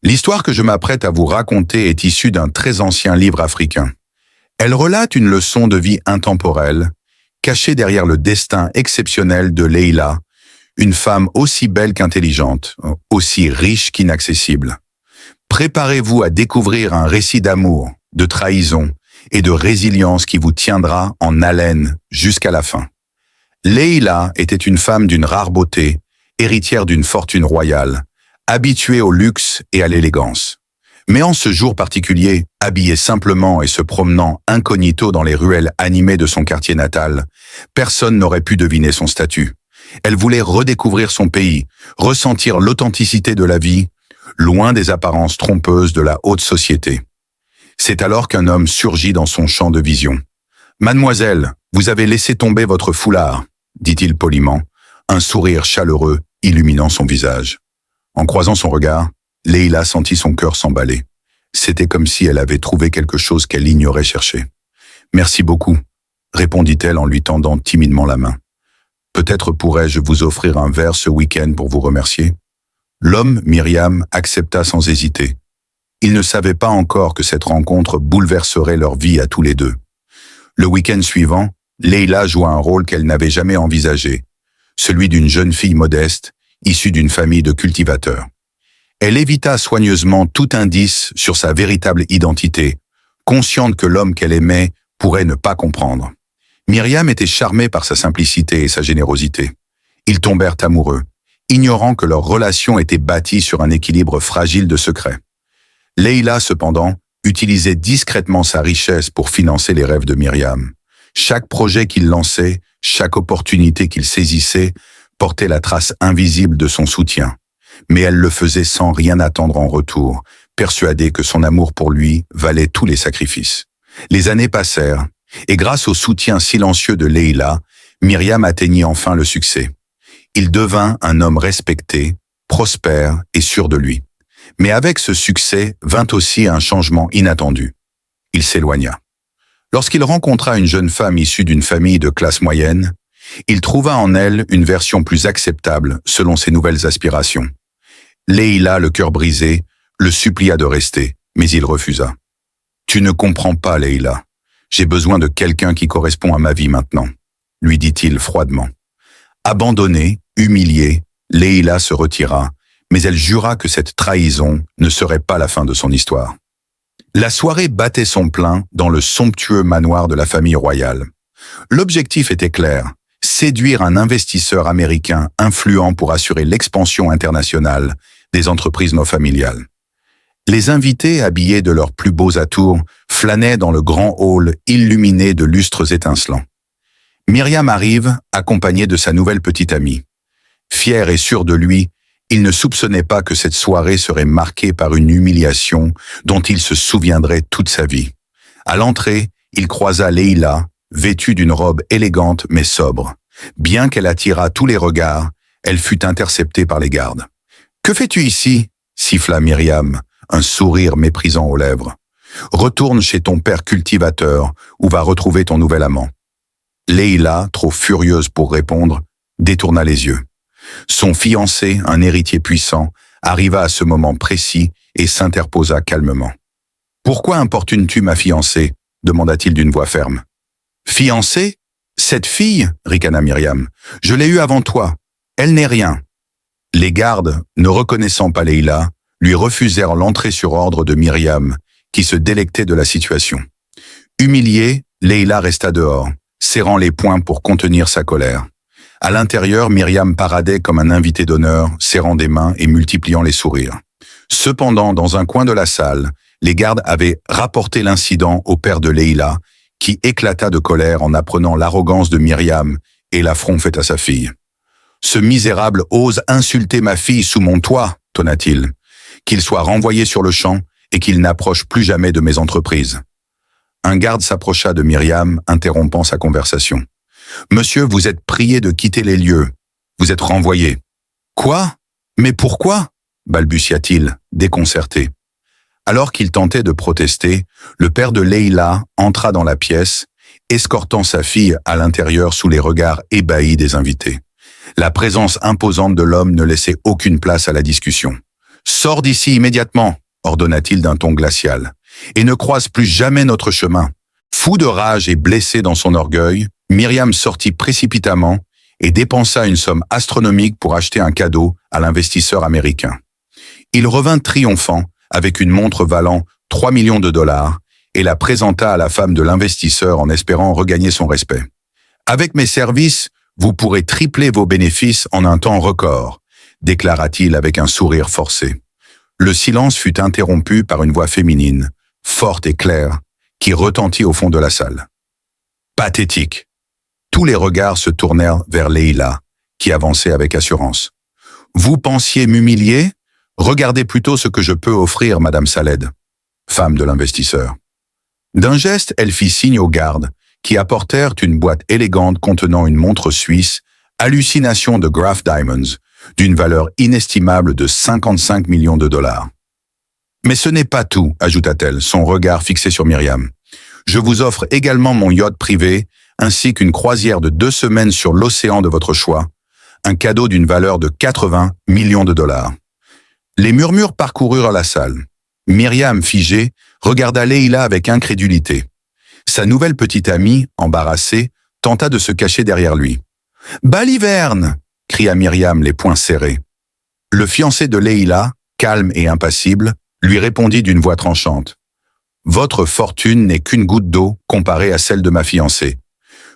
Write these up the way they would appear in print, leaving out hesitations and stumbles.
L'histoire que je m'apprête à vous raconter est issue d'un très ancien livre africain. Elle relate une leçon de vie intemporelle, cachée derrière le destin exceptionnel de Leïla, une femme aussi belle qu'intelligente, aussi riche qu'inaccessible. Préparez-vous à découvrir un récit d'amour, de trahison et de résilience qui vous tiendra en haleine jusqu'à la fin. Leïla était une femme d'une rare beauté, héritière d'une fortune royale, habituée au luxe et à l'élégance. Mais en ce jour particulier, habillée simplement et se promenant incognito dans les ruelles animées de son quartier natal, personne n'aurait pu deviner son statut. Elle voulait redécouvrir son pays, ressentir l'authenticité de la vie, loin des apparences trompeuses de la haute société. C'est alors qu'un homme surgit dans son champ de vision. « Mademoiselle, vous avez laissé tomber votre foulard », dit-il poliment, un sourire chaleureux illuminant son visage. En croisant son regard, Leïla sentit son cœur s'emballer. C'était comme si elle avait trouvé quelque chose qu'elle ignorait chercher. « Merci beaucoup », répondit-elle en lui tendant timidement la main. « Peut-être pourrais-je vous offrir un verre ce week-end pour vous remercier ?» L'homme, Myriam, accepta sans hésiter. Il ne savait pas encore que cette rencontre bouleverserait leur vie à tous les deux. Le week-end suivant, Leïla joua un rôle qu'elle n'avait jamais envisagé, celui d'une jeune fille modeste, issue d'une famille de cultivateurs. Elle évita soigneusement tout indice sur sa véritable identité, consciente que l'homme qu'elle aimait pourrait ne pas comprendre. Myriam était charmée par sa simplicité et sa générosité. Ils tombèrent amoureux, ignorant que leur relation était bâtie sur un équilibre fragile de secrets. Leïla, cependant, utilisait discrètement sa richesse pour financer les rêves de Myriam. Chaque projet qu'il lançait, chaque opportunité qu'il saisissait, portait la trace invisible de son soutien. Mais elle le faisait sans rien attendre en retour, persuadée que son amour pour lui valait tous les sacrifices. Les années passèrent, et grâce au soutien silencieux de Leïla, Myriam atteignit enfin le succès. Il devint un homme respecté, prospère et sûr de lui. Mais avec ce succès vint aussi un changement inattendu. Il s'éloigna. Lorsqu'il rencontra une jeune femme issue d'une famille de classe moyenne, il trouva en elle une version plus acceptable selon ses nouvelles aspirations. Leïla, le cœur brisé, le supplia de rester, mais il refusa. « Tu ne comprends pas, Leïla. J'ai besoin de quelqu'un qui correspond à ma vie maintenant, » lui dit-il froidement. Abandonnée, humiliée, Leïla se retira, mais elle jura que cette trahison ne serait pas la fin de son histoire. La soirée battait son plein dans le somptueux manoir de la famille royale. L'objectif était clair, séduire un investisseur américain influent pour assurer l'expansion internationale des entreprises non familiales. Les invités, habillés de leurs plus beaux atours, flânaient dans le grand hall illuminé de lustres étincelants. Myriam arrive, accompagnée de sa nouvelle petite amie. Fier et sûr de lui, il ne soupçonnait pas que cette soirée serait marquée par une humiliation dont il se souviendrait toute sa vie. À l'entrée, il croisa Leïla, vêtue d'une robe élégante mais sobre. Bien qu'elle attirât tous les regards, elle fut interceptée par les gardes. « Que fais-tu ici ?» siffla Myriam, un sourire méprisant aux lèvres. « Retourne chez ton père cultivateur ou va retrouver ton nouvel amant. » Leïla, trop furieuse pour répondre, détourna les yeux. Son fiancé, un héritier puissant, arriva à ce moment précis et s'interposa calmement. « Pourquoi importunes-tu ma fiancée ?» demanda-t-il d'une voix ferme. « Fiancée ? Cette fille ?» ricana Myriam. « Je l'ai eue avant toi. Elle n'est rien. » Les gardes, ne reconnaissant pas Leïla, lui refusèrent l'entrée sur ordre de Myriam, qui se délectait de la situation. Humiliée, Leïla resta dehors, serrant les poings pour contenir sa colère. À l'intérieur, Myriam paradait comme un invité d'honneur, serrant des mains et multipliant les sourires. Cependant, dans un coin de la salle, les gardes avaient rapporté l'incident au père de Leïla, qui éclata de colère en apprenant l'arrogance de Myriam et l'affront fait à sa fille. « Ce misérable ose insulter ma fille sous mon toit, » tonna-t-il. « Qu'il soit renvoyé sur le champ et qu'il n'approche plus jamais de mes entreprises. » Un garde s'approcha de Myriam, interrompant sa conversation. « Monsieur, vous êtes prié de quitter les lieux. Vous êtes renvoyé. »« Quoi ? Mais pourquoi ?» balbutia-t-il, déconcerté. Alors qu'il tentait de protester, le père de Leïla entra dans la pièce, escortant sa fille à l'intérieur sous les regards ébahis des invités. La présence imposante de l'homme ne laissait aucune place à la discussion. Sors d'ici immédiatement, ordonna-t-il d'un ton glacial, et ne croise plus jamais notre chemin. Fou de rage et blessé dans son orgueil, Myriam sortit précipitamment et dépensa une somme astronomique pour acheter un cadeau à l'investisseur américain. Il revint triomphant avec une montre valant 3 millions de dollars et la présenta à la femme de l'investisseur en espérant regagner son respect. Avec mes services, vous pourrez tripler vos bénéfices en un temps record, déclara-t-il avec un sourire forcé. Le silence fut interrompu par une voix féminine, forte et claire, qui retentit au fond de la salle. Pathétique. Tous les regards se tournèrent vers Leila, qui avançait avec assurance. Vous pensiez m'humilier? Regardez plutôt ce que je peux offrir, Madame Saled, femme de l'investisseur. D'un geste, elle fit signe aux gardes, qui apportèrent une boîte élégante contenant une montre suisse, hallucination de Graf Diamonds, d'une valeur inestimable de 55 millions de dollars. Mais ce n'est pas tout, ajouta-t-elle, son regard fixé sur Myriam. Je vous offre également mon yacht privé, ainsi qu'une croisière de 2 semaines sur l'océan de votre choix, un cadeau d'une valeur de 80 millions de dollars. Les murmures parcoururent la salle. Myriam, figée, regarda Leila avec incrédulité. Sa nouvelle petite amie, embarrassée, tenta de se cacher derrière lui. « Baliverne !» cria Myriam, les poings serrés. Le fiancé de Leila, calme et impassible, lui répondit d'une voix tranchante. « Votre fortune n'est qu'une goutte d'eau comparée à celle de ma fiancée.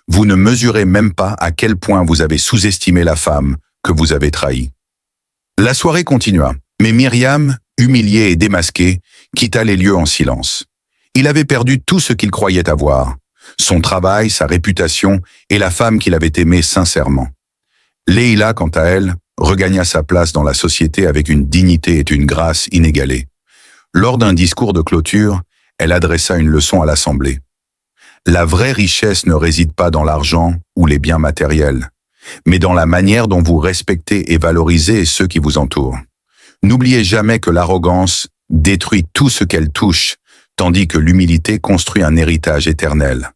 Vous ne mesurez même pas à quel point vous avez sous-estimé la femme que vous avez trahie. » La soirée continua, mais Myriam, humiliée et démasquée, quitta les lieux en silence. Il avait perdu tout ce qu'il croyait avoir, son travail, sa réputation et la femme qu'il avait aimée sincèrement. Leila, quant à elle, regagna sa place dans la société avec une dignité et une grâce inégalées. Lors d'un discours de clôture, elle adressa une leçon à l'Assemblée. La vraie richesse ne réside pas dans l'argent ou les biens matériels, mais dans la manière dont vous respectez et valorisez ceux qui vous entourent. N'oubliez jamais que l'arrogance détruit tout ce qu'elle touche, tandis que l'humilité construit un héritage éternel.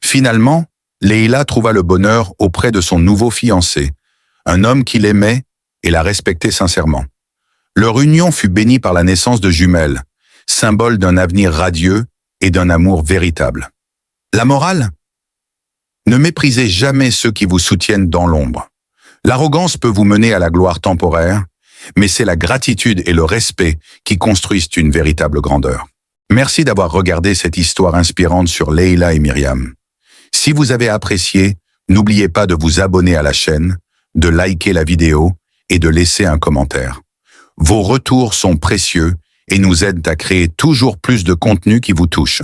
Finalement, Leila trouva le bonheur auprès de son nouveau fiancé, un homme qui l'aimait et la respectait sincèrement. Leur union fut bénie par la naissance de jumelles, symbole d'un avenir radieux et d'un amour véritable. La morale? Ne méprisez jamais ceux qui vous soutiennent dans l'ombre. L'arrogance peut vous mener à la gloire temporaire, mais c'est la gratitude et le respect qui construisent une véritable grandeur. Merci d'avoir regardé cette histoire inspirante sur Leila et Myriam. Si vous avez apprécié, n'oubliez pas de vous abonner à la chaîne, de liker la vidéo et de laisser un commentaire. Vos retours sont précieux et nous aident à créer toujours plus de contenu qui vous touche.